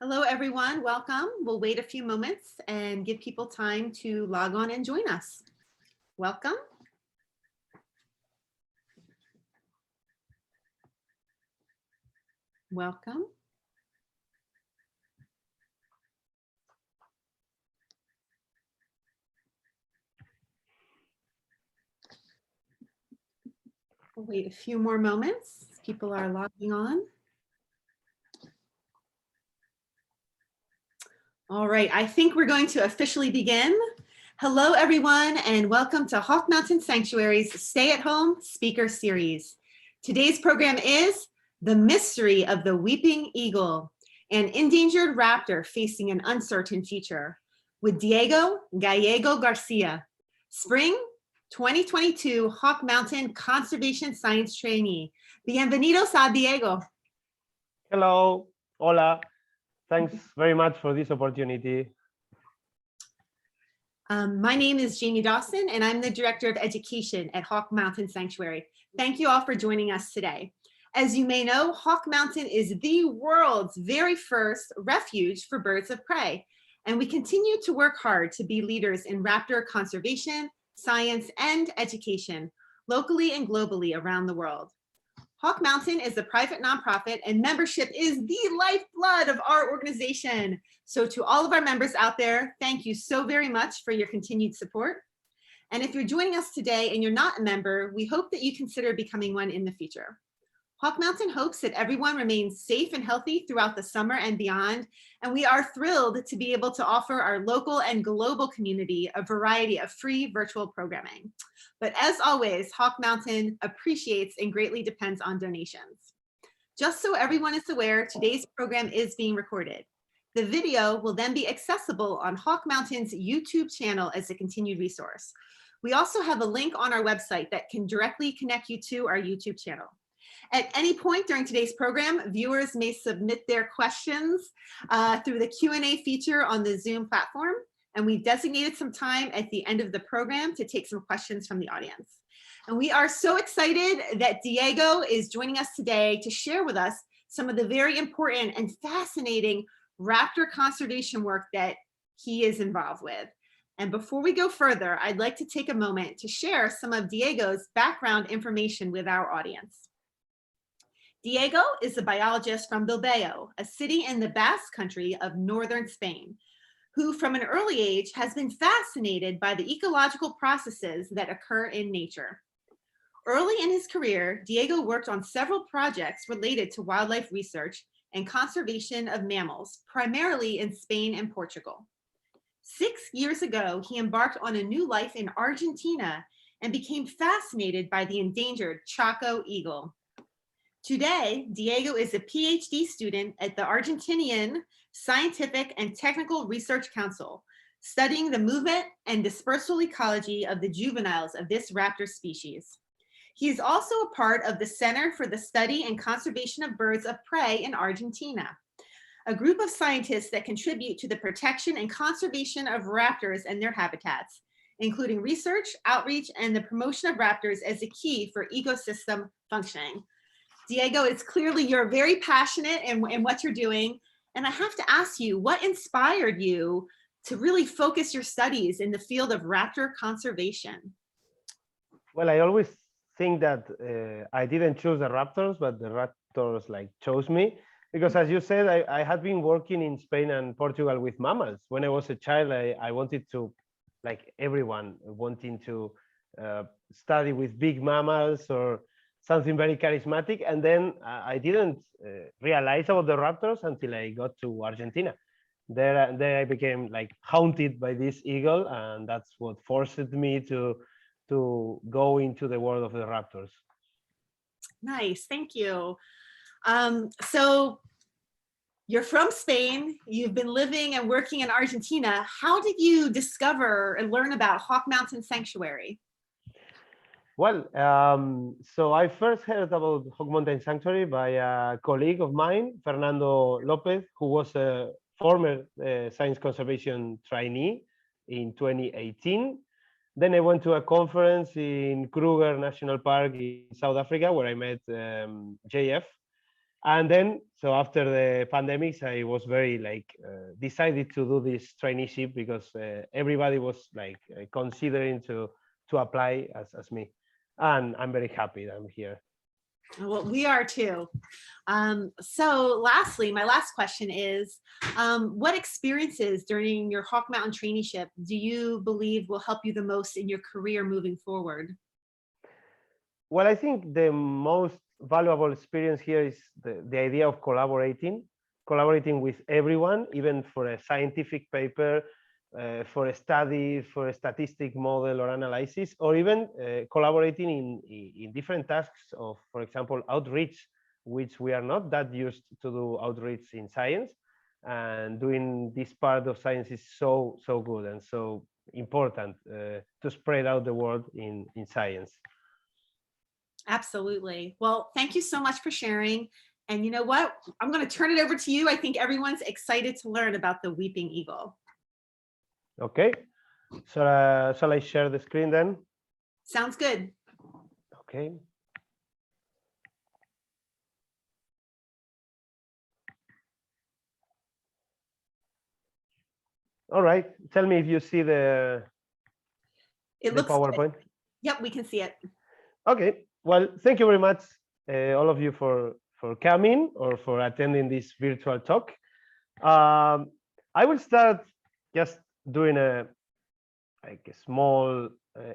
Hello, everyone. Welcome. We'll wait a few moments and give people time to log on and join us. Welcome. Welcome. We'll wait a few more moments. People are logging on. All right, I think we're going to officially begin. Hello, everyone, and welcome to Hawk Mountain Sanctuary's Stay at Home Speaker Series. Today's program is The Mystery of the Weeping Eagle, an endangered raptor facing an uncertain future, with Diego Gallego García, Spring 2022 Hawk Mountain Conservation Science Trainee. Bienvenidos a Diego. Hello, hola. Thanks very much for this opportunity. My name is Jamie Dawson, and I'm the Director of Education at Hawk Mountain Sanctuary. Thank you all for joining us today. As you may know, Hawk Mountain is the world's very first refuge for birds of prey, and we continue to work hard to be leaders in raptor conservation, science, and education, locally and globally around the world. Hawk Mountain is a private nonprofit, and membership is the lifeblood of our organization. So to all of our members out there, thank you so very much for your continued support. And if you're joining us today and you're not a member, we hope that you consider becoming one in the future. Hawk Mountain hopes that everyone remains safe and healthy throughout the summer and beyond, and we are thrilled to be able to offer our local and global community a variety of free virtual programming. But as always, Hawk Mountain appreciates and greatly depends on donations. Just so everyone is aware, today's program is being recorded. The video will then be accessible on Hawk Mountain's YouTube channel as a continued resource. We also have a link on our website that can directly connect you to our YouTube channel. At any point during today's program, viewers may submit their questions through the Q&A feature on the Zoom platform, and we've designated some time at the end of the program to take some questions from the audience. And we are so excited that Diego is joining us today to share with us some of the very important and fascinating raptor conservation work that he is involved with. And before we go further, I'd like to take a moment to share some of Diego's background information with our audience. Diego is a biologist from Bilbao, a city in the Basque Country of northern Spain, who from an early age has been fascinated by the ecological processes that occur in nature. Early in his career, Diego worked on several projects related to wildlife research and conservation of mammals, primarily in Spain and Portugal. 6 years ago, he embarked on a new life in Argentina and became fascinated by the endangered Chaco eagle. Today, Diego is a PhD student at the Argentinian Scientific and Technical Research Council, studying the movement and dispersal ecology of the juveniles of this raptor species. He is also a part of the Center for the Study and Conservation of Birds of Prey in Argentina, a group of scientists that contribute to the protection and conservation of raptors and their habitats, including research, outreach, and the promotion of raptors as a key for ecosystem functioning. Diego, it's clearly you're very passionate in what you're doing. And I have to ask you, what inspired you to really focus your studies in the field of raptor conservation? Well, I always think that I didn't choose the raptors, but the raptors like chose me. Because as you said, I had been working in Spain and Portugal with mammals. When I was a child, I wanted to, like everyone, wanting to study with big mammals or something very charismatic. And then I didn't realize about the raptors until I got to Argentina. There I became like haunted by this eagle, and that's what forced me to go into the world of the raptors. Nice, thank you. So you're from Spain, you've been living and working in Argentina. How did you discover and learn about Hawk Mountain Sanctuary? Well, so I first heard about Hawk Mountain Sanctuary by a colleague of mine, Fernando Lopez, who was a former science conservation trainee in 2018. Then I went to a conference in Kruger National Park in South Africa, where I met JF. And then, so after the pandemics, I was very decided to do this traineeship because everybody was considering to apply as me. And I'm very happy that I'm here. Well, we are too. So lastly, my last question is, what experiences during your Hawk Mountain traineeship do you believe will help you the most in your career moving forward? Well, I think the most valuable experience here is the idea of collaborating with everyone, even for a scientific paper, for a study, for a statistic model or analysis, or even collaborating in different tasks of, for example, outreach, which we are not that used to do outreach in science. And doing this part of science is so good and so important to spread out the word in science. Absolutely. Well, thank you so much for sharing. And you know what? I'm going to turn it over to you. I think everyone's excited to learn about the weeping eagle. Okay. So shall I share the screen then? Sounds good. Okay. All right. Tell me if you see the PowerPoint. Good. Yep, we can see it. Okay. Well, thank you very much, all of you, for coming or for attending this virtual talk. I will start just doing a small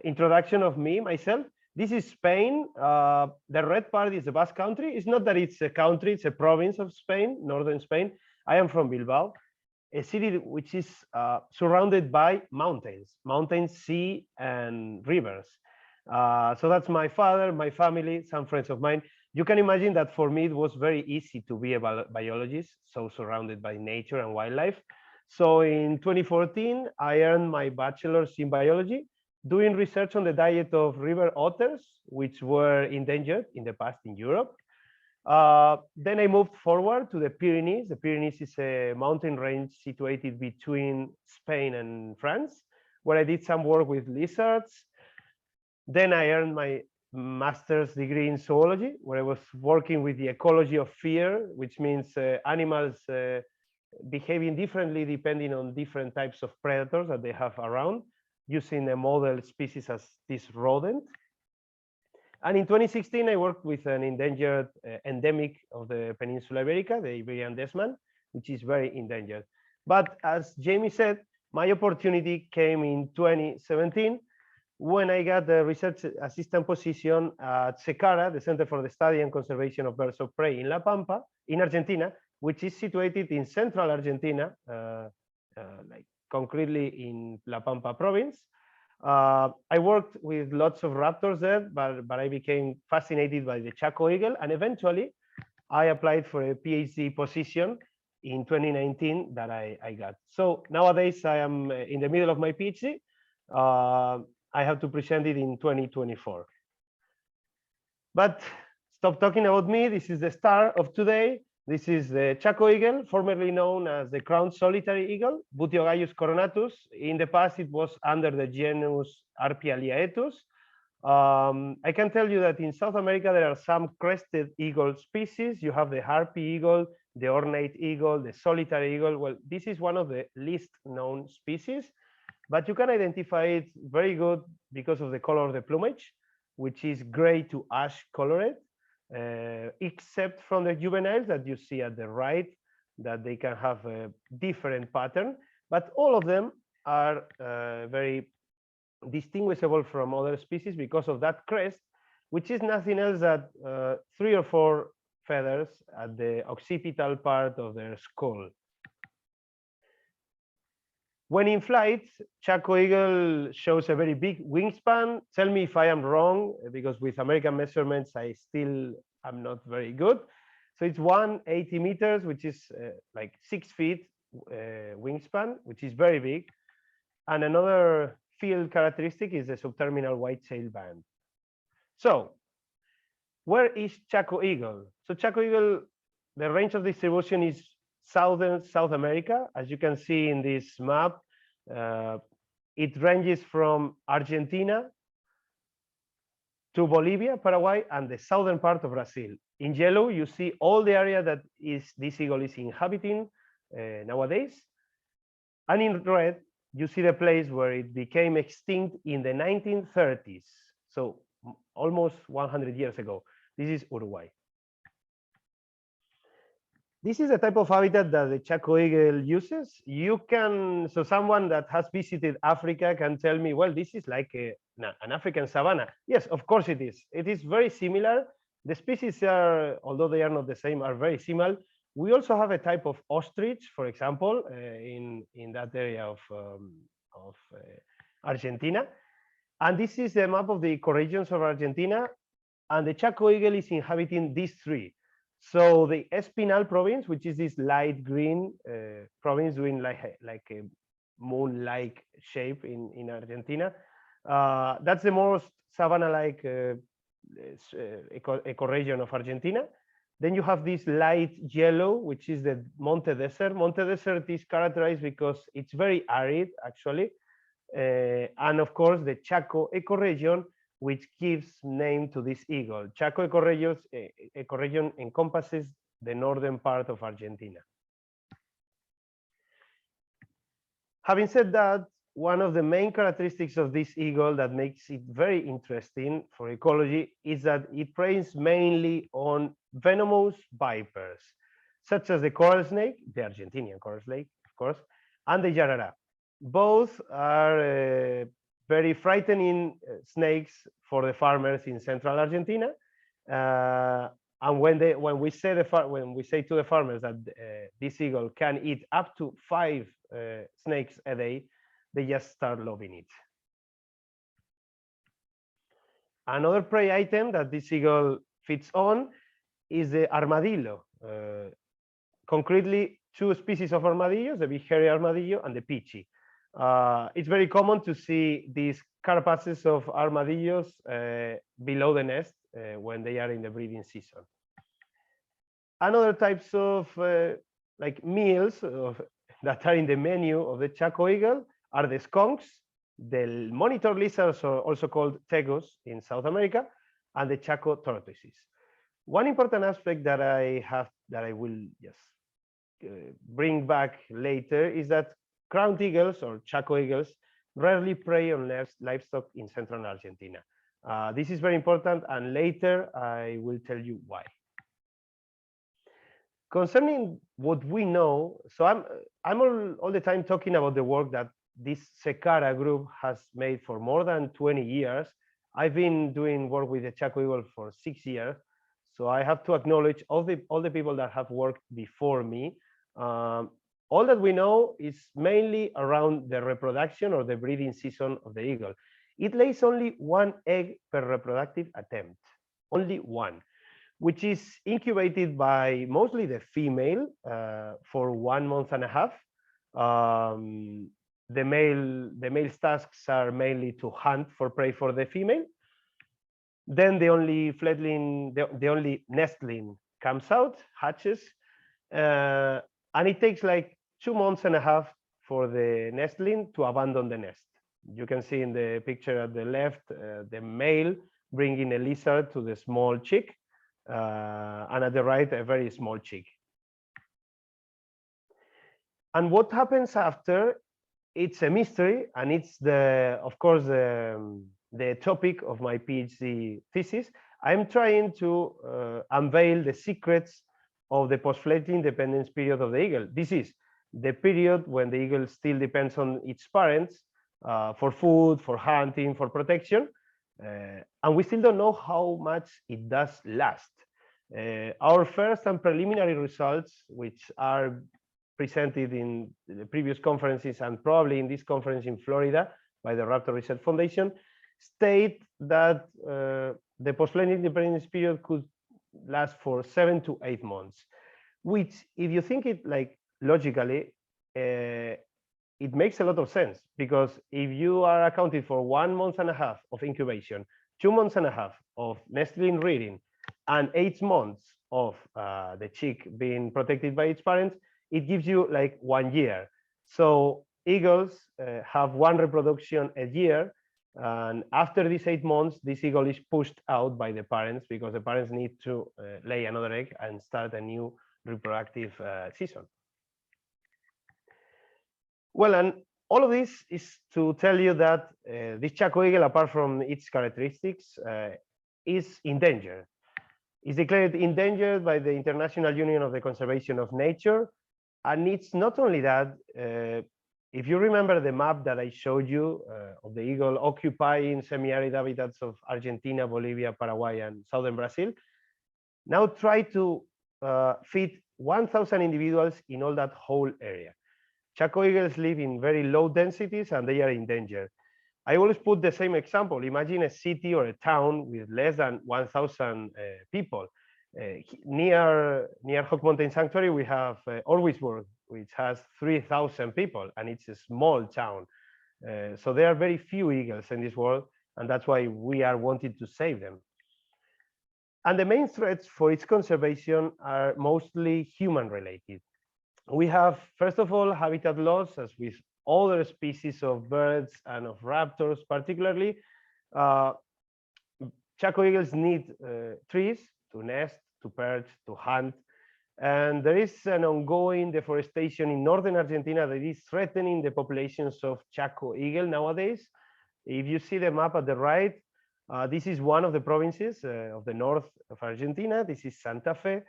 introduction of myself. This is Spain. The red part is the Basque Country. It's not that it's a country; it's a province of Spain, northern Spain. I am from Bilbao, a city which is surrounded by mountains, sea, and rivers. So that's my father, my family, some friends of mine. You can imagine that for me, it was very easy to be a biologist, so surrounded by nature and wildlife. So in 2014, I earned my bachelor's in biology, doing research on the diet of river otters, which were endangered in the past in Europe. Then I moved forward to the Pyrenees. The Pyrenees is a mountain range situated between Spain and France, where I did some work with lizards. Then I earned my master's degree in zoology, where I was working with the ecology of fear, which means animals behaving differently depending on different types of predators that they have around, using a model species as this rodent. And in 2016, I worked with an endangered endemic of the Peninsula Iberica, the Iberian desman, which is very endangered. But as Jamie said, my opportunity came in 2017 when I got the research assistant position at CECARA, the Center for the Study and Conservation of Birds of Prey in La Pampa, in Argentina, which is situated in central Argentina, concretely in La Pampa province. I worked with lots of raptors there, but I became fascinated by the Chaco eagle, and eventually I applied for a PhD position in 2019 that I got. So nowadays I am in the middle of my PhD. I have to present it in 2024. But stop talking about me. This is the star of today. This is the Chaco eagle, formerly known as the crowned solitary eagle, Buteogallus coronatus. In the past, it was under the genus Arpialiaetus. I can tell you that in South America, there are some crested eagle species. You have the harpy eagle, the ornate eagle, the solitary eagle. Well, this is one of the least known species, but you can identify it very good because of the color of the plumage, which is gray to ash colored. Except from the juveniles that you see at the right, that they can have a different pattern, but all of them are very distinguishable from other species because of that crest, which is nothing else than 3 or 4 feathers at the occipital part of their skull. When in flight, Chaco eagle shows a very big wingspan. Tell me if I am wrong, because with American measurements, I still am not very good. So it's 180 meters, which is like 6 feet wingspan, which is very big. And another field characteristic is the subterminal white tail band. So where is Chaco eagle? So Chaco eagle, the range of distribution is southern South America. As you can see in this map, it ranges from Argentina to Bolivia, Paraguay, and the southern part of Brazil. In yellow, you see all the area that this eagle is inhabiting nowadays. And in red, you see the place where it became extinct in the 1930s. So almost 100 years ago. This is Uruguay. This is a type of habitat that the Chaco eagle uses. So someone that has visited Africa can tell me, well, this is like an African savanna. Yes, of course it is. It is very similar. The species are, although they are not the same, are very similar. We also have a type of ostrich, for example, in that area of Argentina. And this is the map of the ecoregions of Argentina. And the Chaco eagle is inhabiting these three. So the Espinal province, which is this light green province doing like a moon-like shape in Argentina, that's the most savanna-like ecoregion of Argentina. Then you have this light yellow, which is the Monte Desert. Monte Desert is characterized because it's very arid, actually. And of course, the Chaco ecoregion, which gives name to this eagle. Chaco ecoregion encompasses the northern part of Argentina. Having said that, one of the main characteristics of this eagle that makes it very interesting for ecology is that it preys mainly on venomous vipers, such as the coral snake, the Argentinian coral snake, of course, and the yarará. Both are very frightening snakes for the farmers in central Argentina. And when we say to the farmers that this eagle can eat up to 5 snakes a day, they just start loving it. Another prey item that this eagle feeds on is the armadillo. Concretely, 2 species of armadillos, the big hairy armadillo and the pichi. It's very common to see these carapaces of armadillos below the nest when they are in the breeding season. Another types of like meals that are in the menu of the Chaco eagle are the skunks, the monitor lizards, or also called tegos in South America, and the Chaco tortoises. One important aspect that I will just bring back later is that crowned eagles or Chaco eagles rarely prey on livestock in central Argentina. This is very important, and later I will tell you why. Concerning what we know, so I'm all the time talking about the work that this CECARA group has made for more than 20 years. I've been doing work with the Chaco eagle for 6 years, so I have to acknowledge all the people that have worked before me. All that we know is mainly around the reproduction or the breeding season of the eagle. It lays only 1 egg per reproductive attempt, only 1, which is incubated by mostly the female for 1.5 months. The male's tasks are mainly to hunt for prey for the female. Then the only nestling comes out, hatches, and it takes like 2.5 months for the nestling to abandon the nest. You can see in the picture at the left, the male bringing a lizard to the small chick, and at the right, a very small chick. And what happens after? It's a mystery, and it's of course, the topic of my PhD thesis. I'm trying to unveil the secrets of the post-fledgling dependence period of the eagle. This is the period when the eagle still depends on its parents for food, for hunting, for protection, and we still don't know how much it does last. Our first and preliminary results, which are presented in the previous conferences and probably in this conference in Florida by the Raptor Research Foundation, state that the post-fledgling dependence period could last for 7 to 8 months, which, if you think it like logically, it makes a lot of sense, because if you are accounting for 1.5 months of incubation, 2.5 months of nestling rearing, and 8 months of the chick being protected by its parents, it gives you like 1 year. So eagles have 1 reproduction a year, And after these 8 months, this eagle is pushed out by the parents because the parents need to lay another egg and start a new reproductive season. Well, and all of this is to tell you that this Chaco eagle, apart from its characteristics, is endangered. It's declared endangered by the International Union of the Conservation of Nature. And it's not only that, if you remember the map that I showed you of the eagle occupying semi-arid habitats of Argentina, Bolivia, Paraguay, and southern Brazil, now try to feed 1,000 individuals in all that whole area. Chaco eagles live in very low densities and they are endangered. I always put the same example. Imagine a city or a town with less than 1,000 people. Near Hawk Mountain Sanctuary, we have Orwisburg, which has 3,000 people, and it's a small town. So there are very few eagles in this world, and that's why we are wanting to save them. And the main threats for its conservation are mostly human related. We have, first of all, habitat loss, as with other species of birds and of raptors, particularly. Chaco eagles need trees to nest, to perch, to hunt. And there is an ongoing deforestation in northern Argentina that is threatening the populations of Chaco eagle nowadays. If you see the map at the right, this is one of the provinces of the north of Argentina. This is Santa Fe.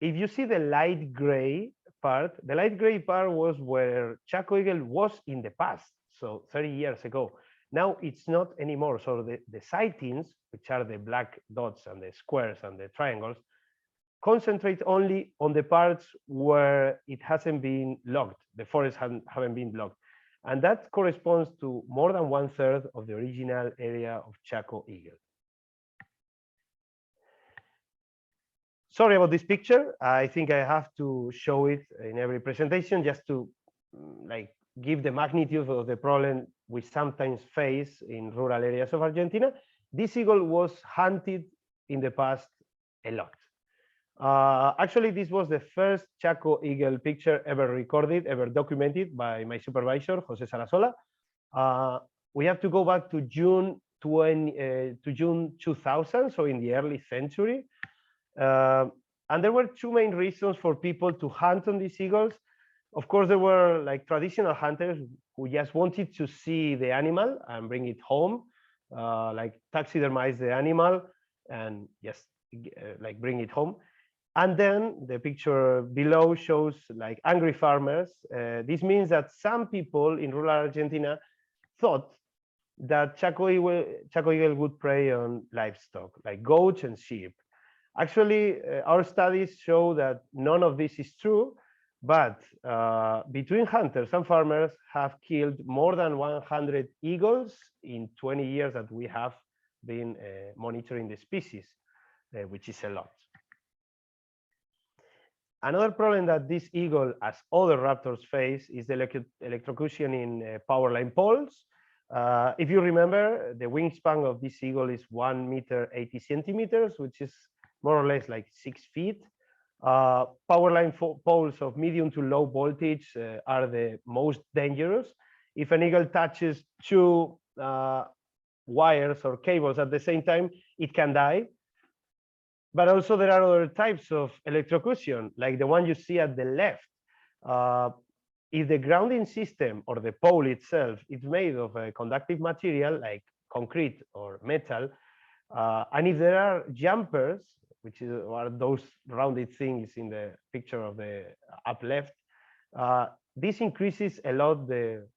If you see the light gray part, the light gray part was where Chaco eagle was in the past, so 30 years ago. Now it's not anymore. So the sightings, which are the black dots and the squares and the triangles, concentrate only on the parts where it hasn't been logged, the forests haven't been logged. And that corresponds to more than 1/3 of the original area of Chaco eagle. Sorry about this picture. I think I have to show it in every presentation just to give the magnitude of the problem we sometimes face in rural areas of Argentina. This eagle was hunted in the past a lot. Actually, this was the first Chaco eagle picture ever recorded, ever documented by my supervisor, Jose Sarasola. We have to go back to June 2000, so in the early century. And there were two main reasons for people to hunt on these eagles. Of course, there were traditional hunters who just wanted to see the animal and bring it home, taxidermize the animal and just bring it home. And then the picture below shows angry farmers. This means that some people in rural Argentina thought that Chaco eagle would prey on livestock, like goats and sheep. Actually, our studies show that none of this is true, but between hunters and farmers have killed more than 100 eagles in 20 years that we have been monitoring the species, which is a lot. Another problem that this eagle, as other raptors, face is the electrocution in power line poles. If you remember, the wingspan of this eagle is 1 meter 80 centimeters, which is more or less 6 feet. Power line poles of medium to low voltage are the most dangerous. If an eagle touches two wires or cables at the same time, it can die. But also there are other types of electrocution, like the one you see at the left. If the grounding system or the pole itself is made of a conductive material like concrete or metal, and if there are jumpers, which are those rounded things in the picture of the up left, this increases a lot the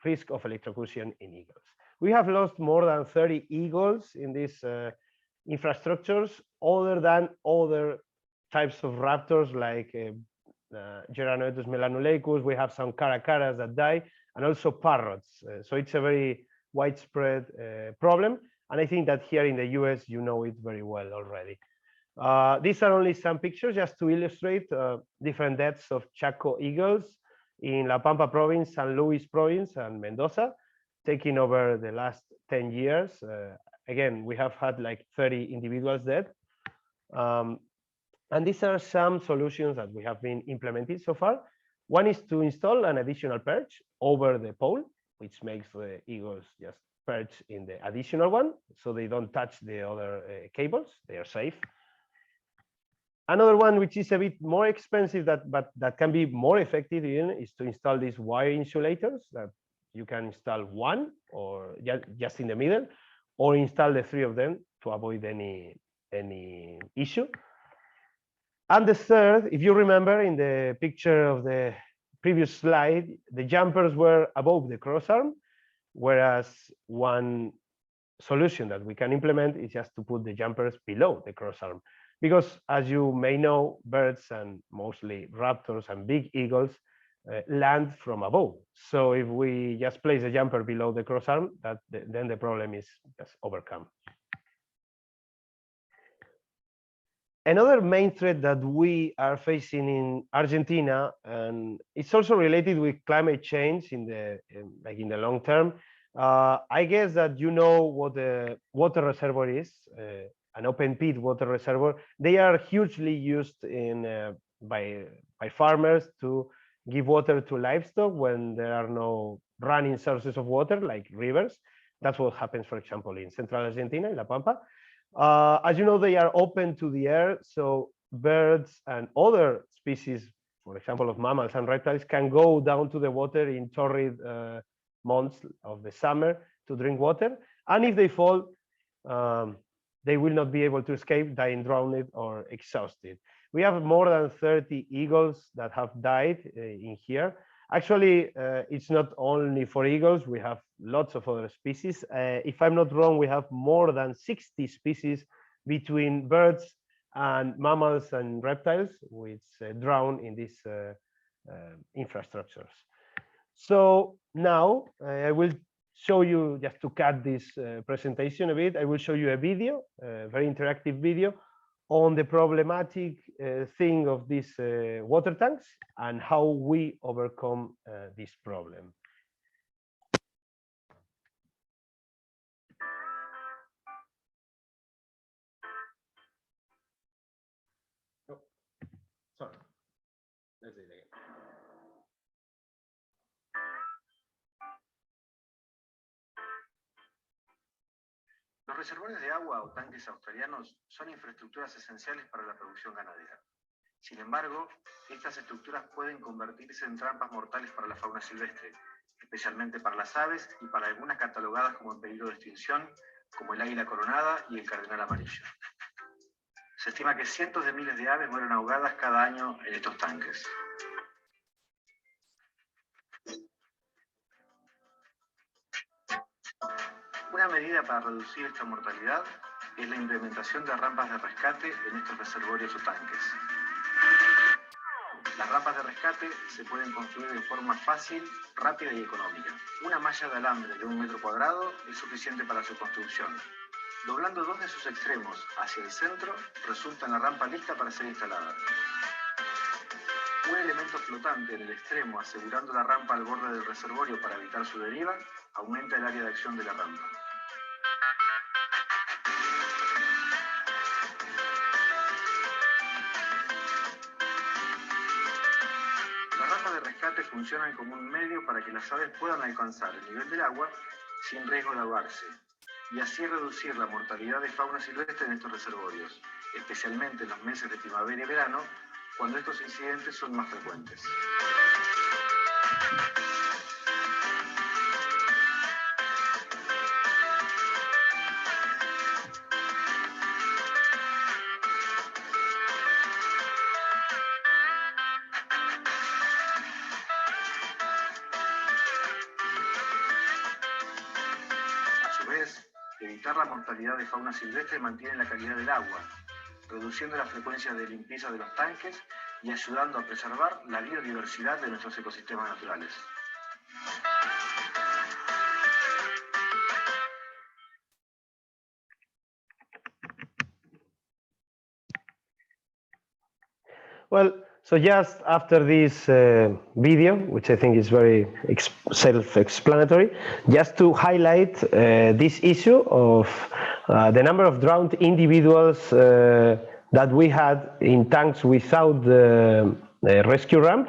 risk of electrocution in eagles. We have lost more than 30 eagles in these infrastructures, other than other types of raptors like Geranoetus melanolecus. We have some caracaras that die, and also parrots. So it's a very widespread problem. And I think that here in the US, you know it very well already. These are only some pictures just to illustrate different deaths of Chaco eagles in La Pampa province, San Luis province, and Mendoza, taking over the last 10 years. Again, we have had 30 individuals dead. And these are some solutions that we have been implemented so far. One is to install an additional perch over the pole. which makes the eagles just perch in the additional one, so they don't touch the other cables. They are safe. Another one, which is a bit more expensive, but that can be more effective in, is to install these wire insulators that you can install one or just in the middle, or install the 3 of them to avoid any issue. And the third, if you remember in the picture of the previous slide, the jumpers were above the crossarm, whereas one solution that we can implement is just to put the jumpers below the crossarm. Because as you may know, birds and mostly raptors and big eagles land from above. So if we just place a jumper below the crossarm, then the problem is just overcome. Another main threat that we are facing in Argentina, and it's also related with climate change in the long term. I guess that you know what the water reservoir is, an open pit water reservoir. They are hugely used by farmers to give water to livestock when there are no running sources of water like rivers. That's what happens, for example, in central Argentina, in La Pampa. As you know, they are open to the air, so birds and other species, for example, of mammals and reptiles, can go down to the water in torrid months of the summer to drink water. And if they fall, they will not be able to escape, dying drowned or exhausted. We have more than 30 eagles that have died in here. Actually, it's not only for eagles, we have lots of other species. If I'm not wrong, we have more than 60 species between birds and mammals and reptiles, which drown in these infrastructures. So now I will show you, just to cut this presentation a bit, I will show you a video, a very interactive video on the problematic thing of these water tanks and how we overcome this problem. Oh, sorry. Let's do it again. Los reservorios de agua o tanques australianos son infraestructuras esenciales para la producción ganadera. Sin embargo, estas estructuras pueden convertirse en trampas mortales para la fauna silvestre, especialmente para las aves y para algunas catalogadas como en peligro de extinción, como el águila coronada y el cardenal amarillo. Se estima que cientos de miles de aves mueren ahogadas cada año en estos tanques. Una medida para reducir esta mortalidad es la implementación de rampas de rescate en estos reservorios o tanques. Las rampas de rescate se pueden construir de forma fácil, rápida y económica. Una malla de alambre de 1 metro cuadrado es suficiente para su construcción. Doblando 2 de sus extremos hacia el centro, resulta en la rampa lista para ser instalada. Un elemento flotante en el extremo asegurando la rampa al borde del reservorio para evitar su deriva, aumenta el área de acción de la rampa. Las rampas de rescate funcionan como un medio para que las aves puedan alcanzar el nivel del agua sin riesgo de ahogarse, y así reducir la mortalidad de fauna silvestre en estos reservorios, especialmente en los meses de primavera y verano, cuando estos incidentes son más frecuentes. Evitar la mortalidad de fauna silvestre mantiene la calidad del agua, reduciendo la frecuencia de limpieza de los tanques y ayudando a preservar la biodiversidad de nuestros ecosistemas naturales. Well, so just after this video, which I think is very self-explanatory, just to highlight this issue of the number of drowned individuals that we had in tanks without the rescue ramp,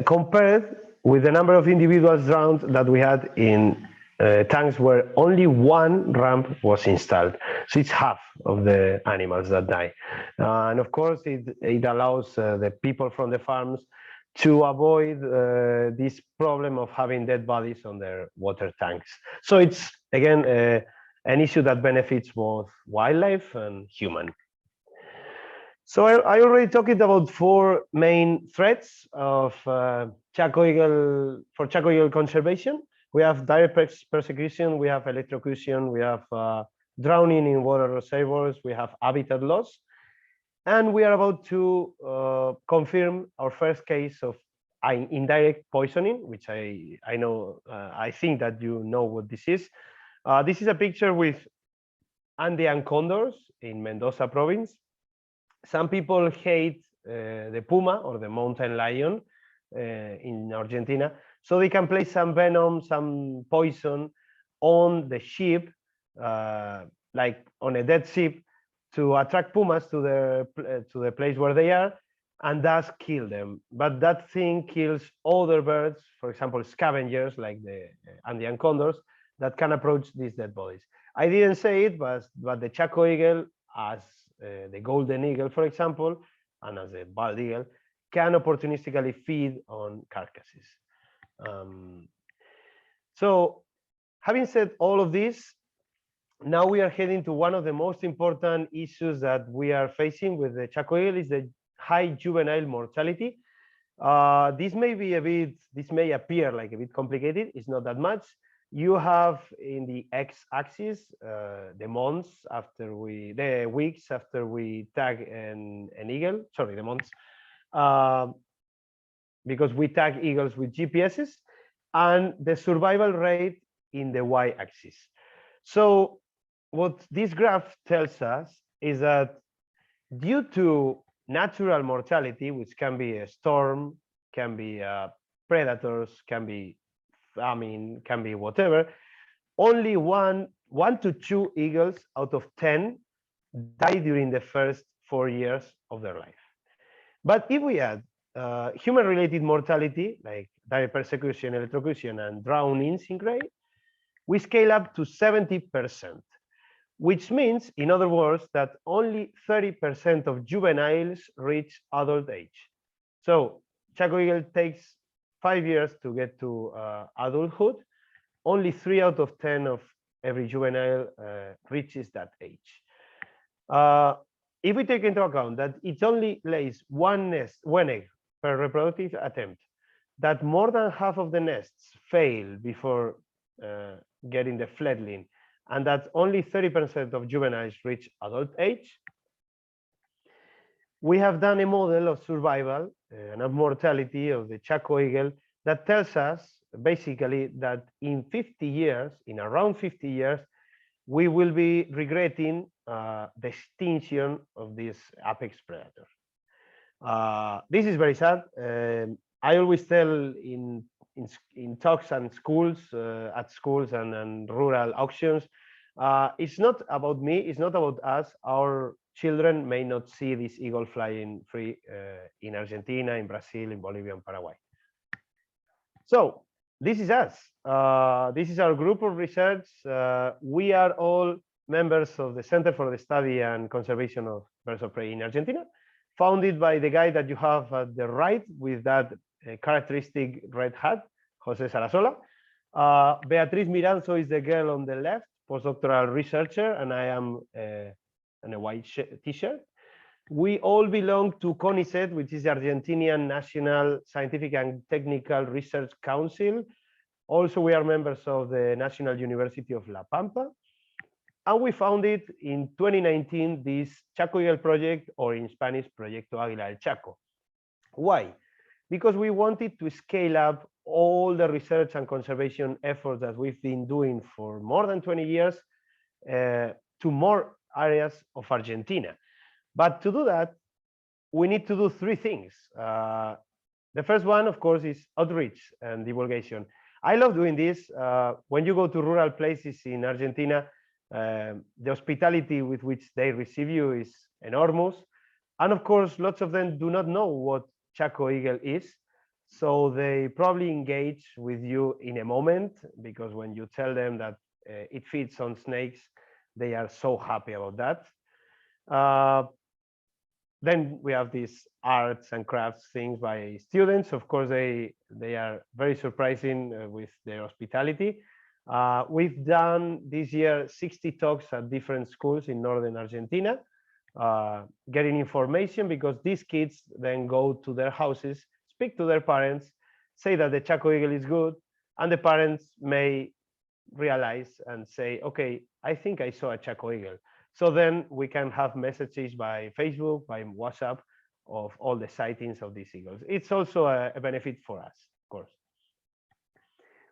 compared with the number of individuals drowned that we had in tanks where only one ramp was installed. So it's half of the animals that die. And of course, it allows the people from the farms to avoid this problem of having dead bodies on their water tanks. So it's, again, an issue that benefits both wildlife and human. So I already talked about 4 main threats of Chaco eagle for Chaco eagle conservation. We have direct persecution, we have electrocution, we have drowning in water reservoirs, we have habitat loss, and we are about to confirm our first case of indirect poisoning, which I know, I think that you know what this is. This is a picture with Andean condors in Mendoza province. Some people hate the puma or the mountain lion in Argentina, so they can place some venom, some poison on the sheep, like on a dead sheep, to attract pumas to the place where they are, and thus kill them. But that thing kills other birds, for example, scavengers like the Andean condors that can approach these dead bodies. I didn't say it, but the Chaco eagle, as the golden eagle, for example, and as the bald eagle, can opportunistically feed on carcasses. So having said all of this, now we are heading to one of the most important issues that we are facing with the Chaco eagle, is the high juvenile mortality. This may appear like a bit complicated. It's not that much. You have in the x-axis the months after the weeks after we tag an eagle. Sorry, the months, because we tag eagles with GPSs, and the survival rate in the y-axis. So what this graph tells us is that due to natural mortality, which can be a storm, can be predators, can be famine, can be whatever, only one to 2 eagles out of 10 die during the first 4 years of their life. But if we add human-related mortality, like direct persecution, electrocution, and drownings in gray, we scale up to 70%, which means, in other words, that only 30% of juveniles reach adult age. So Chaco eagle takes 5 years to get to adulthood. Only 3 out of 10 of every juvenile reaches that age. If we take into account that it only lays one egg per reproductive attempt, that more than half of the nests fail before getting the fledgling, and that only 30% of juveniles reach adult age, we have done a model of survival and of mortality of the Chaco eagle that tells us basically that in 50 years, in around 50 years, we will be regretting the extinction of this apex predator. This is very sad. I always tell in talks and schools, at schools and rural auctions, it's not about me, it's not about us. Our children may not see this eagle flying free in Argentina, in Brazil, in Bolivia, and Paraguay. So this is us. This is our group of research. We are all members of the Center for the Study and Conservation of Birds of Prey in Argentina, founded by the guy that you have at the right with that characteristic red hat, Jose Sarasola. Beatriz Miranzo is the girl on the left, postdoctoral researcher, and I am in a white t-shirt. We all belong to CONICET, which is the Argentinian National Scientific and Technical Research Council. Also, we are members of the National University of La Pampa. And we founded in 2019 this Chaco Eagle project, or in Spanish, Proyecto Águila del Chaco. Why? Because we wanted to scale up all the research and conservation efforts that we've been doing for more than 20 years to more areas of Argentina. But to do that, we need to do 3 things. The first one, of course, is outreach and divulgation. I love doing this. When you go to rural places in Argentina, the hospitality with which they receive you is enormous. And of course, lots of them do not know what Chaco eagle is. So they probably engage with you in a moment, because when you tell them that it feeds on snakes, they are so happy about that. Then we have these arts and crafts things by students. Of course, they are very surprising with their hospitality. We've done this year 60 talks at different schools in northern Argentina, getting information, because these kids then go to their houses, speak to their parents, say that the Chaco eagle is good, and the parents may realize and say, okay, I think I saw a Chaco eagle. So then we can have messages by Facebook, by WhatsApp, of all the sightings of these eagles. It's also a benefit for us, of course.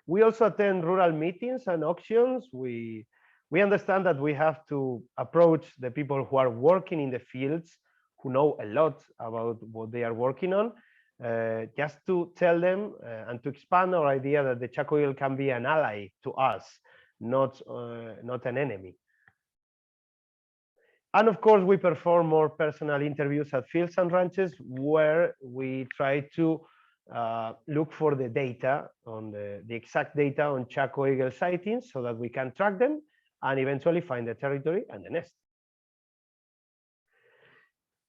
We also attend rural meetings and auctions. We understand that we have to approach the people who are working in the fields, who know a lot about what they are working on, just to tell them and to expand our idea that the Chaco eagle can be an ally to us, not an enemy. And of course, we perform more personal interviews at fields and ranches, where we try to look for the data, on the exact data on Chaco eagle sightings, so that we can track them and eventually find the territory and the nest.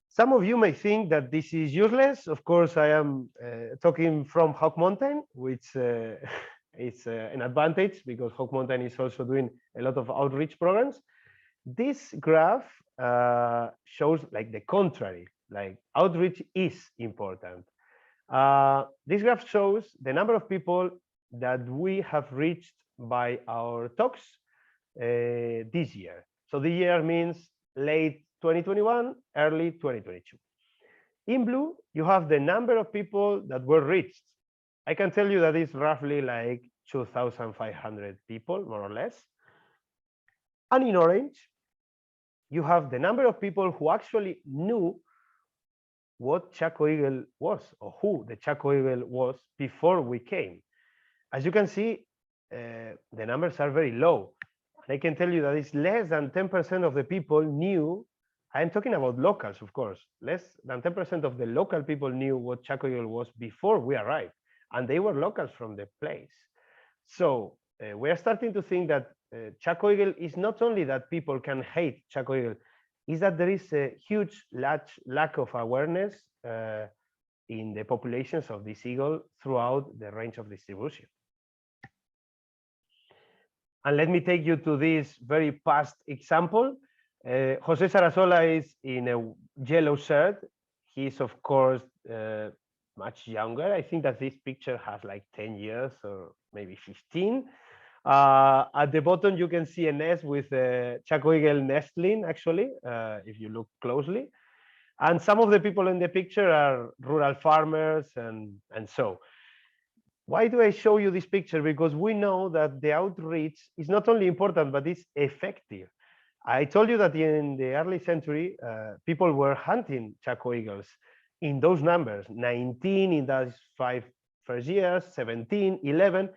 Some of you may think that this is useless. Of course, I am talking from Hawk Mountain, which is an advantage, because Hawk Mountain is also doing a lot of outreach programs. This graph shows like the contrary, like outreach is important. This graph shows the number of people that we have reached by our talks this year. So the year means late 2021, early 2022. In blue, you have the number of people that were reached. I can tell you that it's roughly like 2,500 people, more or less. And in orange, you have the number of people who actually knew what Chaco eagle was, or who the Chaco eagle was, before we came. As you can see, the numbers are very low. And I can tell you that it's less than 10% of the people knew. I'm talking about locals, of course. Less than 10% of the local people knew what Chaco eagle was before we arrived, and they were locals from the place. So we are starting to think that Chaco eagle is not only that people can hate Chaco eagle, is that there is a huge lack of awareness in the populations of this eagle throughout the range of distribution. And let me take you to this very past example. Jose Sarasola is in a yellow shirt. He's, of course, much younger. I think that this picture has like 10 years or maybe 15. At the bottom, you can see a nest with a Chaco eagle nestling, actually, if you look closely. And some of the people in the picture are rural farmers and so. Why do I show you this picture? Because we know that the outreach is not only important, but it's effective. I told you that in the early century, people were hunting Chaco eagles in those numbers, 19 in those 5 first years, 17, 11.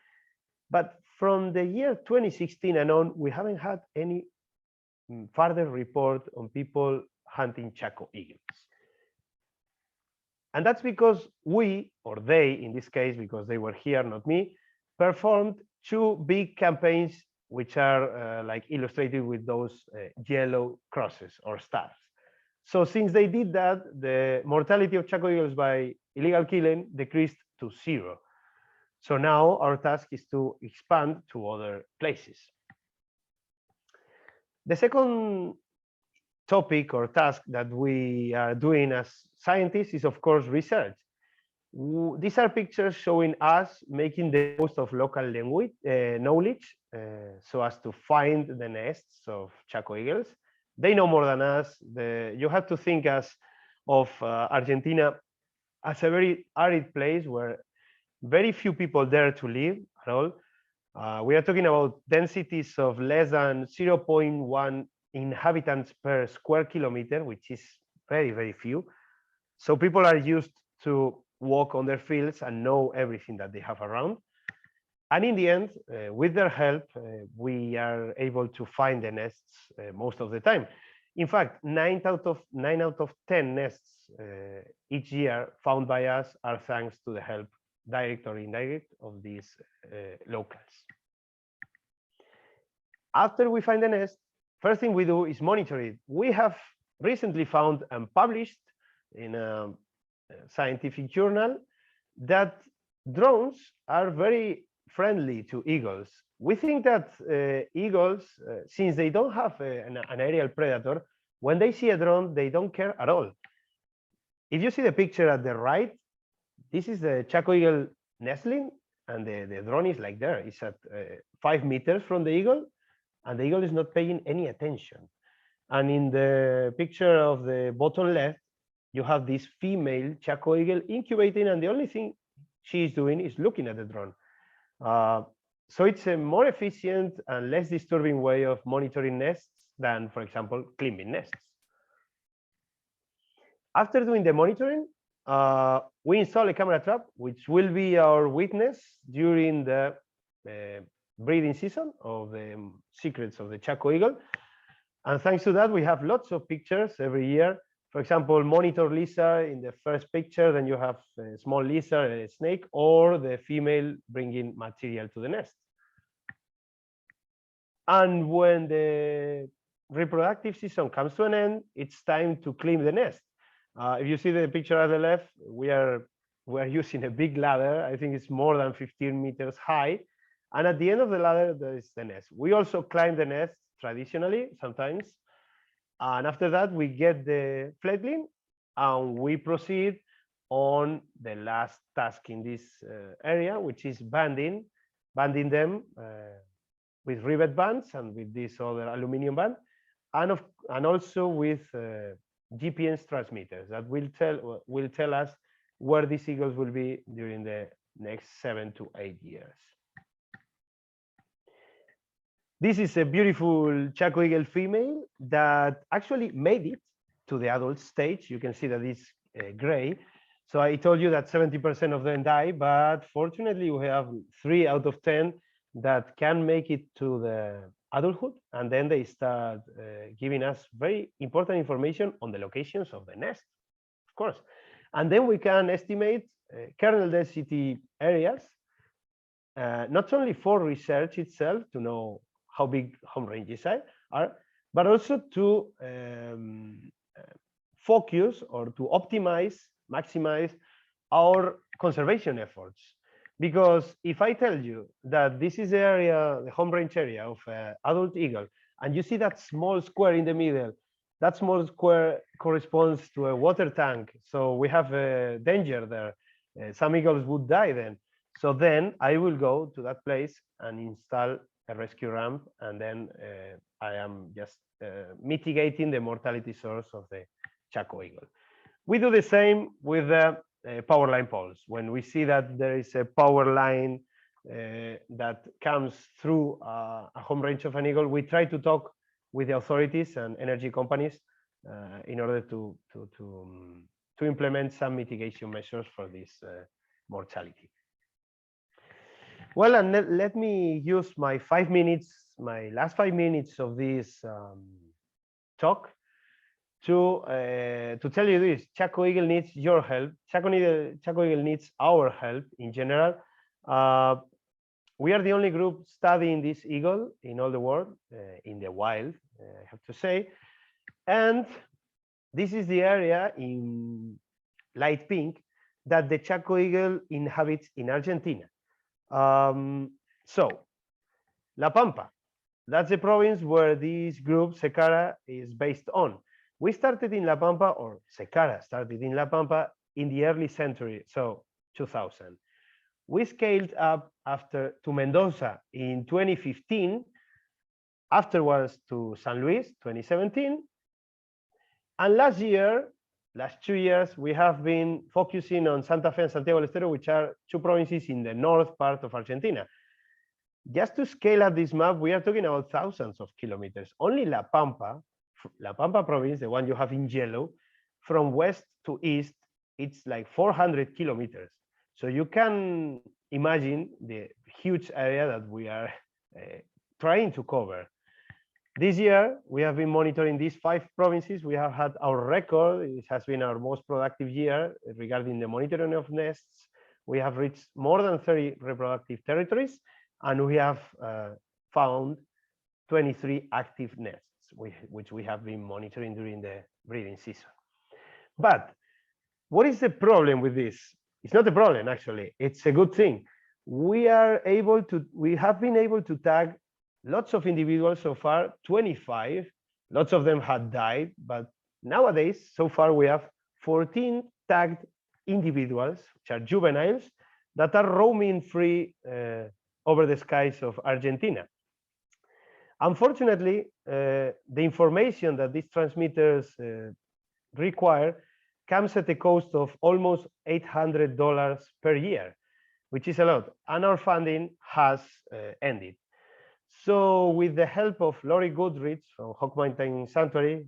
But from the year 2016 and on, we haven't had any further report on people hunting Chaco eagles. And that's because we, or they in this case, because they were here, not me, performed 2 big campaigns, which are like illustrated with those yellow crosses or stars. So since they did that, the mortality of Chaco eagles by illegal killing decreased to 0. So now our task is to expand to other places. The second topic or task that we are doing as scientists is, of course, research. These are pictures showing us making the most of local language knowledge so as to find the nests of Chaco eagles. They know more than us. You have to think of Argentina as a very arid place where very few people dare to live at all. We are talking about densities of less than 0.1 inhabitants per square kilometer, which is very, very few. So people are used to walk on their fields and know everything that they have around. And in the end, with their help, we are able to find the nests most of the time. In fact, 9 out of 10 nests each year found by us are thanks to the help direct or indirect, of these locals. After we find the nest, first thing we do is monitor it. We have recently found and published in a scientific journal that drones are very friendly to eagles. We think that eagles, since they don't have an aerial predator, when they see a drone, they don't care at all. If you see the picture at the right, this is the Chaco eagle nestling, and the drone is like there. It's at 5 meters from the eagle, and the eagle is not paying any attention. And in the picture of the bottom left, you have this female Chaco eagle incubating, and the only thing she is doing is looking at the drone. So it's a more efficient and less disturbing way of monitoring nests than, for example, climbing nests. After doing the monitoring, we install a camera trap, which will be our witness during the breeding season of the secrets of the Chaco eagle. And thanks to that, we have lots of pictures every year. For example, monitor lizard in the first picture, then you have a small lizard and a snake, or the female bringing material to the nest. And when the reproductive season comes to an end, it's time to clean the nest. If you see the picture at the left, we are using a big ladder. I think it's more than 15 meters high. And at the end of the ladder, there is the nest. We also climb the nest traditionally, sometimes. And after that, we get the fledgling, and we proceed on the last task in this area, which is banding them with rivet bands and with this other aluminum band, and also with GPS transmitters that will tell us where these eagles will be during the next 7 to 8 years. This is a beautiful Chaco eagle female that actually made it to the adult stage. You can see that it's gray. So I told you that 70% of them die, but fortunately we have 3 out of 10 that can make it to the adulthood, and then they start giving us very important information on the locations of the nest, of course. And then we can estimate kernel density areas, not only for research itself to know how big home ranges are, but also to focus or to optimize, maximize our conservation efforts. Because if I tell you that this is the area, the home range area of adult eagle, and you see that small square in the middle, that small square corresponds to a water tank. So we have a danger there. Some eagles would die then. So then I will go to that place and install a rescue ramp, and then I am just mitigating the mortality source of the Chaco eagle. We do the same with the power line poles. When we see that there is a power line that comes through a home range of an eagle, we try to talk with the authorities and energy companies in order to implement some mitigation measures for this mortality. Well, and let me use my 5 minutes, my last 5 minutes of this talk to tell you this: Chaco eagle needs your help. Chaco eagle needs our help in general. We are the only group studying this eagle in all the world, in the wild, I have to say. And this is the area in light pink that the Chaco eagle inhabits in Argentina. So, La Pampa, that's the province where this group, CECARA, is based on. We started in La Pampa, or CECARA started in La Pampa in the early century, so 2000. We scaled up to Mendoza in 2015, afterwards to San Luis, 2017. And last 2 years, we have been focusing on Santa Fe and Santiago del Estero, which are 2 provinces in the north part of Argentina. Just to scale up this map, we are talking about thousands of kilometers. Only La Pampa province, the one you have in yellow, from west to east, it's like 400 kilometers. So you can imagine the huge area that we are trying to cover. This year, we have been monitoring these 5 provinces. We have had our record. It has been our most productive year regarding the monitoring of nests. We have reached more than 30 reproductive territories, and we have found 23 active nests, which we have been monitoring during the breeding season. But what is the problem with this? It's not a problem, actually. It's a good thing. We have been able to tag lots of individuals so far, 25. Lots of them had died, but nowadays, so far, we have 14 tagged individuals, which are juveniles, that are roaming free over the skies of Argentina. Unfortunately, the information that these transmitters require comes at a cost of almost $800 per year, which is a lot, and our funding has ended. So with the help of Lori Goodrich from Hawk Mountain Sanctuary,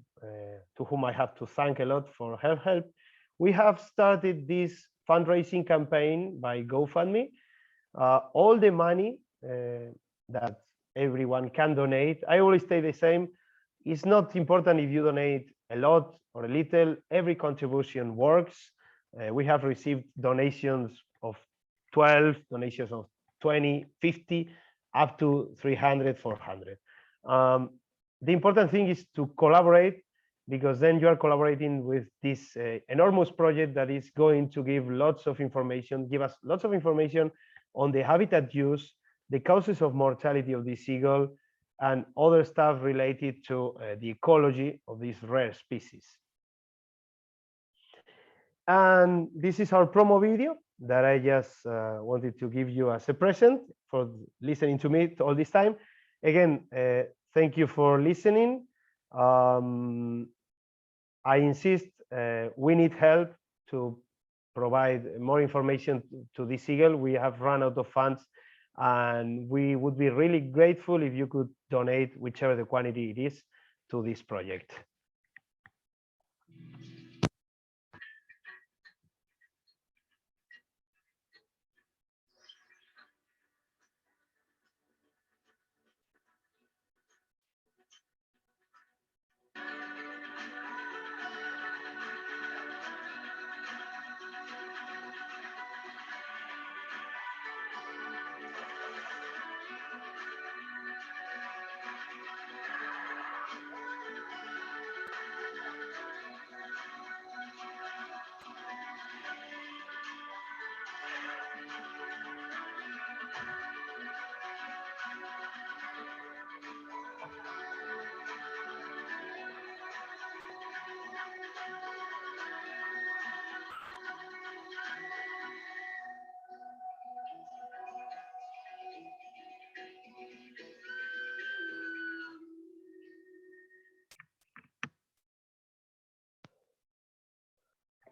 to whom I have to thank a lot for her help, we have started this fundraising campaign by GoFundMe. All the money that everyone can donate, I always say the same, it's not important if you donate a lot or a little, every contribution works. We have received donations of 12, donations of 20, 50, up to 300, 400. The important thing is to collaborate, because then you are collaborating with this enormous project that is going to give lots of information, give us lots of information on the habitat use, the causes of mortality of this eagle, and other stuff related to the ecology of this rare species. And this is our promo video that I just wanted to give you as a present for listening to me all this time. Again, thank you for listening. I insist, we need help to provide more information to this eagle. We have run out of funds, and we would be really grateful if you could donate whichever the quantity it is to this project.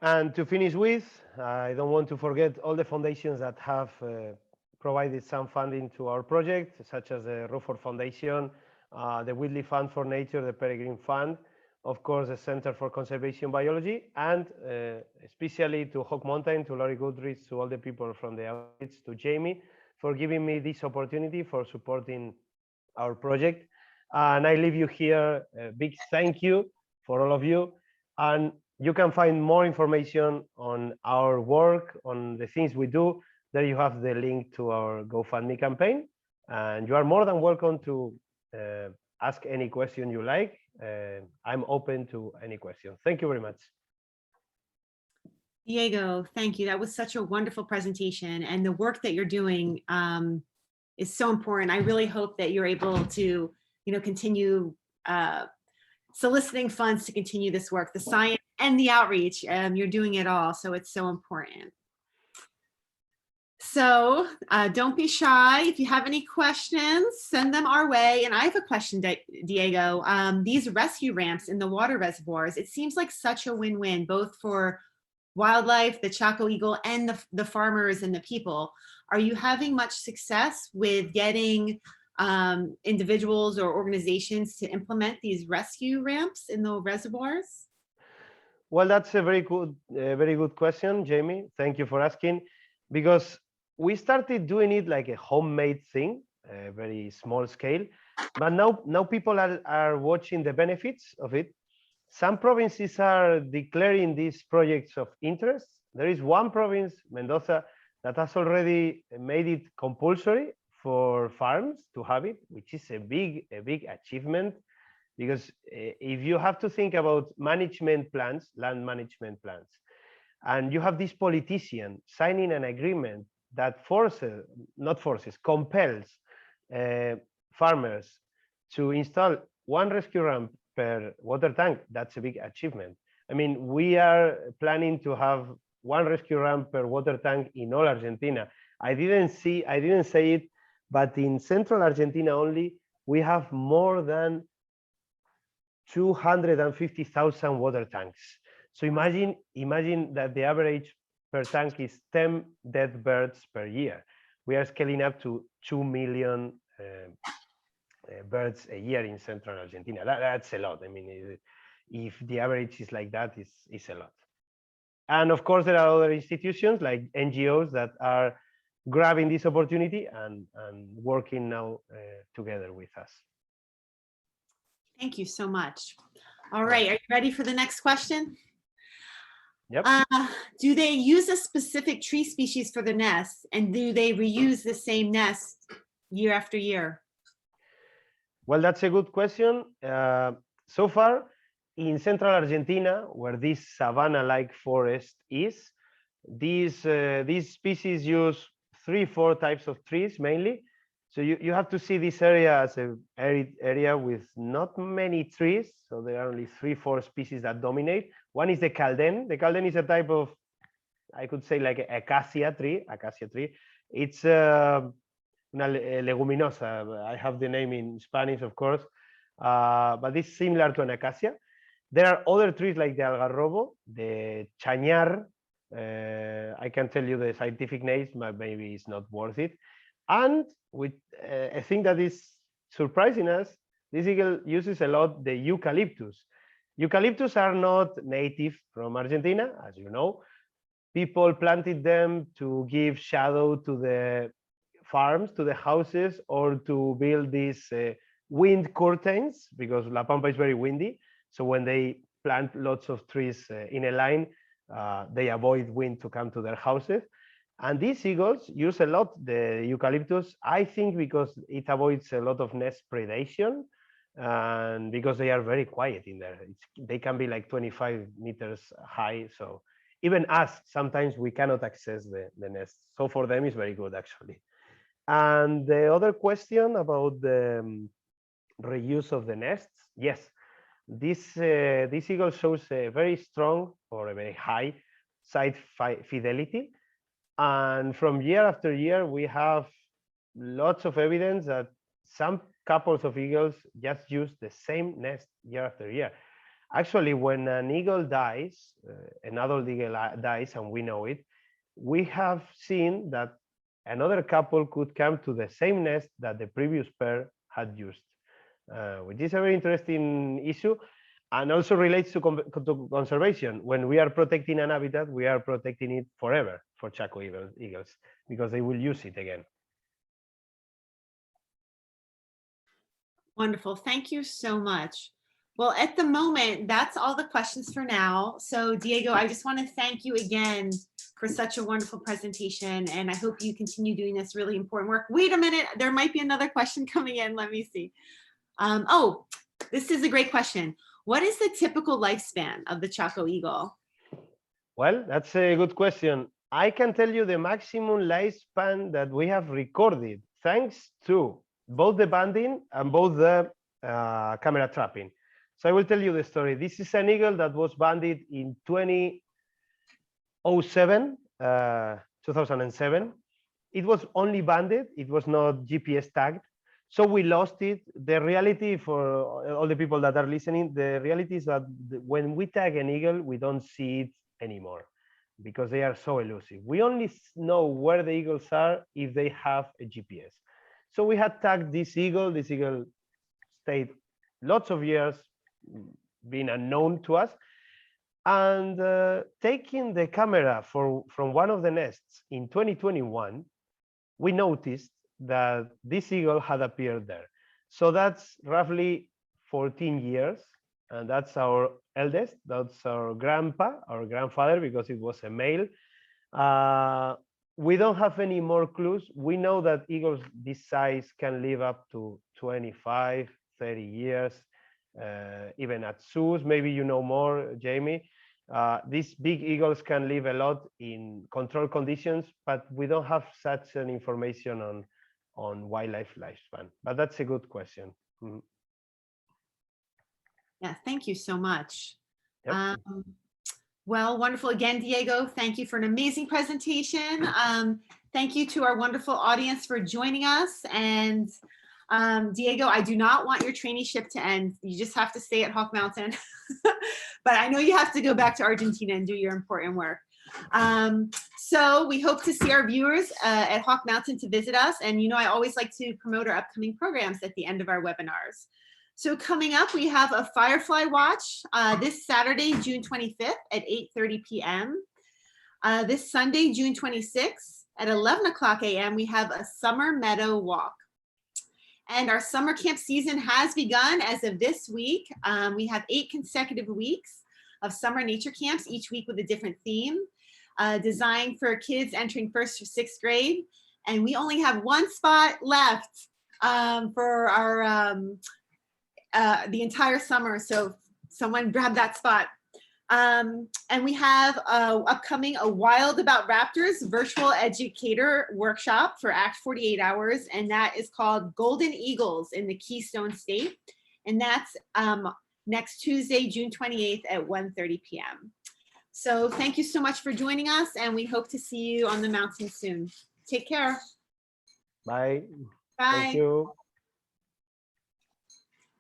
And to finish with, I don't want to forget all the foundations that have provided some funding to our project, such as the Ruford Foundation, the Whitley Fund for Nature, the Peregrine Fund, of course, the Center for Conservation Biology, and especially to Hawk Mountain, to Lori Goodrich, to all the people from the outreach, to Jamie, for giving me this opportunity for supporting our project. And I leave you here a big thank you for all of you. And you can find more information on our work, on the things we do. There you have the link to our GoFundMe campaign. And you are more than welcome to ask any question you like. I'm open to any question. Thank you very much. Diego, thank you. That was such a wonderful presentation, and the work that you're doing is so important. I really hope that you're able to, continue soliciting funds to continue this work, the science and the outreach. You're doing it all, so it's so important. So don't be shy. If you have any questions, send them our way. And I have a question, Diego. These rescue ramps in the water reservoirs, it seems like such a win-win, both for wildlife, the Chaco eagle, and the farmers and the people. Are you having much success with getting individuals or organizations to implement these rescue ramps in the reservoirs? Well, that's a very good question, Jamie. Thank you for asking, because we started doing it like a homemade thing, a very small scale, but now people are watching the benefits of it. Some provinces are declaring these projects of interest. There is one province, Mendoza, that has already made it compulsory for farms to have it, which is a big achievement. Because if you have to think about management plans, land management plans, and you have this politician signing an agreement that compels farmers to install one rescue ramp per water tank, that's a big achievement. I mean, we are planning to have one rescue ramp per water tank in all Argentina. I didn't say it, but in central Argentina only, we have more than 250,000 water tanks. So imagine that the average per tank is 10 dead birds per year. We are scaling up to 2 million birds a year in central Argentina. That's a lot. I mean, if the average is like that, it's a lot. And of course, there are other institutions like NGOs that are grabbing this opportunity and working now together with us. Thank you so much. All right, are you ready for the next question? Yep. Do they use a specific tree species for the nest, and do they reuse the same nest year after year? Well, that's a good question. So far, in central Argentina, where this savanna-like forest is, these species use 3-4 types of trees mainly. So you have to see this area as an arid area with not many trees. So there are only 3-4 species that dominate. One is the calden. The calden is a type of, I could say, like a acacia tree. It's una leguminosa. I have the name in Spanish, of course, but it's similar to an acacia. There are other trees like the algarrobo, the chañar. I can tell you the scientific names, but maybe it's not worth it. And with a thing that is surprising us, this eagle uses a lot the eucalyptus. Eucalyptus are not native from Argentina, as you know. People planted them to give shadow to the farms, to the houses, or to build these wind curtains, because La Pampa is very windy. So when they plant lots of trees in a line, they avoid wind to come to their houses. And these eagles use a lot the eucalyptus, I think, because it avoids a lot of nest predation, and because they are very quiet in there. They can be like 25 meters high. So even us, sometimes we cannot access the nest. So for them, it's very good, actually. And the other question about the reuse of the nests, yes, this eagle shows a very strong or a very high site fidelity. And from year after year, we have lots of evidence that some couples of eagles just use the same nest year after year. Actually, when an eagle dies, an adult eagle dies, and we know it, we have seen that another couple could come to the same nest that the previous pair had used, which is a very interesting issue, and also relates to conservation. When we are protecting an habitat, we are protecting it forever for Chaco eagles, because they will use it again. Wonderful. Thank you so much. Well, at the moment, that's all the questions for now. So Diego, I just want to thank you again for such a wonderful presentation, and I hope you continue doing this really important work. Wait a minute, there might be another question coming in. Let me see. Oh, this is a great question. What is the typical lifespan of the Chaco eagle? Well, that's a good question. I can tell you the maximum lifespan that we have recorded, thanks to both the banding and both the camera trapping. So I will tell you the story. This is an eagle that was banded in 2007. It was only banded. It was not GPS tagged. So we lost it. The reality, for all the people that are listening, the reality is that when we tag an eagle, we don't see it anymore because they are so elusive. We only know where the eagles are if they have a GPS. So we had tagged this eagle. This eagle stayed lots of years being unknown to us. And taking the camera from one of the nests in 2021, we noticed that this eagle had appeared there. So that's roughly 14 years. And that's our eldest. That's our grandpa, our grandfather, because it was a male. we don't have any more clues. We know that eagles this size can live up to 25, 30 years, even at zoos. Maybe you know more, Jamie. These big eagles can live a lot in controlled conditions, but we don't have such an information on wildlife lifespan. But that's a good question. Mhm. Yeah, thank you so much. Yep. Well, wonderful. Again, Diego, thank you for an amazing presentation. Thank you to our wonderful audience for joining us. And Diego, I do not want your traineeship to end. You just have to stay at Hawk Mountain. But I know you have to go back to Argentina and do your important work. So we hope to see our viewers at Hawk Mountain to visit us. And you know, I always like to promote our upcoming programs at the end of our webinars. So coming up, we have a Firefly Watch this Saturday, June 25th at 8:30 p.m. This Sunday, June 26th at 11 a.m., we have a Summer Meadow Walk. And our summer camp season has begun as of this week. We have 8 consecutive weeks of summer nature camps, each week with a different theme, designed for kids entering 1st or 6th grade. And we only have 1 spot left for our the entire summer, so someone grab that spot. And we have upcoming a Wild About Raptors virtual educator workshop for Act 48 Hours, and that is called Golden Eagles in the Keystone State, and that's next Tuesday, June 28th at 1:30 p.m. So thank you so much for joining us, and we hope to see you on the mountain soon. Take care. Bye. Bye. Thank you.